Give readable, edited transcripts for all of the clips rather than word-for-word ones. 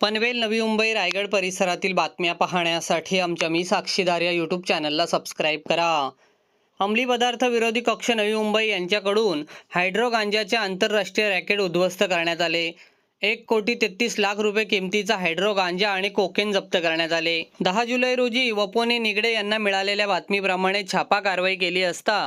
पनवेल, नवी मुंबई, रायगड परिसरातील बातम्या पाहण्यासाठी आमच्या मी साक्षीदार या यूट्यूब चॅनलला सबस्क्राईब करा. अंमली पदार्थ विरोधी कक्ष नवी मुंबई यांच्याकडून हायड्रो गांजाचे आंतरराष्ट्रीय रॅकेट उद्ध्वस्त करण्यात आले. 1,33,00,000 रुपये किमतीचा हायड्रो गांजा आणि कोकेन जप्त करण्यात आले. 10 जुलै रोजी वपोने निगडे यांना मिळालेल्या बातमीप्रमाणे छापा कारवाई केली असता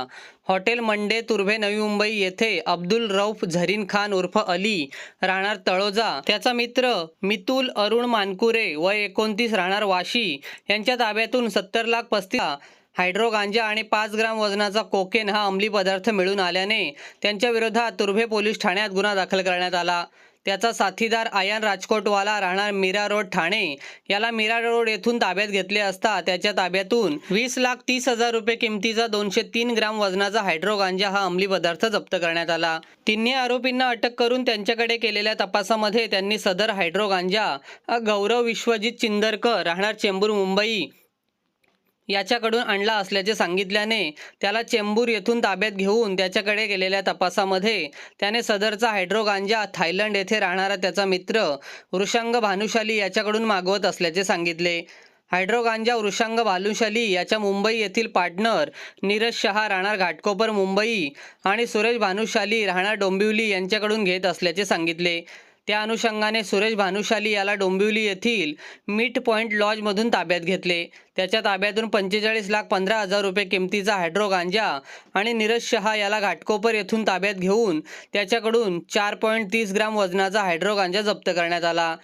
हॉटेल मंडे तुर्भे नवी मुंबई येथे अब्दुल रऊफ झरीन खान उर्फ अली राहणार तळोजा, त्याचा मित्र मितुल अरुण मानकुरे वय 29 राहणार वाशी यांच्या ताब्यातून 70,35,000 हायड्रो गांजा आणि 5 ग्राम वजनाचा कोकेन हा अंमली पदार्थ मिळून आल्याने त्यांच्या विरोधात तुर्भे पोलीस ठाण्यात गुन्हा दाखल करण्यात आला. त्याचा साथीदार आयान राजकोटवाला राहणार मीरा रोड ठाणे याला मीरा रोड येथून ताब्यात घेतले असता त्याच्या ताब्यातून 20,30,000 रुपये किमतीचा 203 ग्राम वजनाचा हायड्रो गांजा हा अंमली पदार्थ जप्त करण्यात आला. तिन्ही आरोपींना अटक करून त्यांच्याकडे केलेल्या तपासामध्ये त्यांनी सदर हायड्रो गांजा गौरव विश्वजित चिंदरकर राहणार चेंबूर मुंबई याच्याकडून आणला असल्याचे सांगितल्याने त्याला चेंबूर येथून ताब्यात घेऊन त्याच्याकडे केलेल्या तपासामध्ये त्याने सदरचा हायड्रो गांजा थायलंड येथे राहणारा त्याचा मित्र वृषांग भानुशाली याच्याकडून मागवत असल्याचे सांगितले. हायड्रो गांजा वृषांग भानुशाली याच्या मुंबई येथील पार्टनर नीरज शहा राहणार घाटकोपर मुंबई आणि सुरेश भानुशाली राहणार डोंबिवली यांच्याकडून घेत असल्याचे सांगितले. त्या अनुषंगाने सुरेश भानुशाली याला डोंबिवली येथील मीट पॉइंट लॉजमधून ताब्यात घेतले. त्याच्या ताब्यातून 45,15,000 रुपये किमतीचा हायड्रो गांजा आणि नीरज शहा याला घाटकोपर येथून ताब्यात घेऊन त्याच्याकडून 4.30 ग्राम वजनाचा हायड्रो गांजा जप्त करण्यात आला.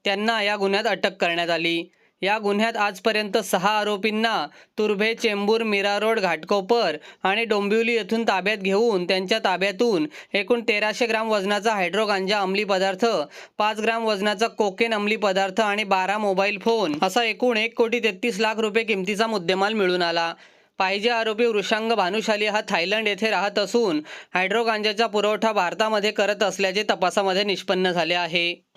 त्यांना या गुन्ह्यात अटक करण्यात आली. या गुन्ह्यात आजपर्यंत 6 आरोपींना तुर्भे, चेंबूर, मीरा रोड, घाटकोपर आणि डोंबिवली येथून ताब्यात घेऊन त्यांच्या ताब्यातून एकूण 1,300 ग्राम वजनाचा हायड्रो गांजा अंमली पदार्थ, 5 ग्राम वजनाचा कोकेन अंमली पदार्थ आणि 12 मोबाईल फोन असा एकूण 1,33,00,000 रुपये किमतीचा मुद्देमाल मिळून आला. पाहिजे आरोपी वृषांग भानुशाली हा थायलंड येथे राहत असून हायड्रो गांजाचा पुरवठा भारतामध्ये करत असल्याचे तपासामध्ये निष्पन्न झाले आहे.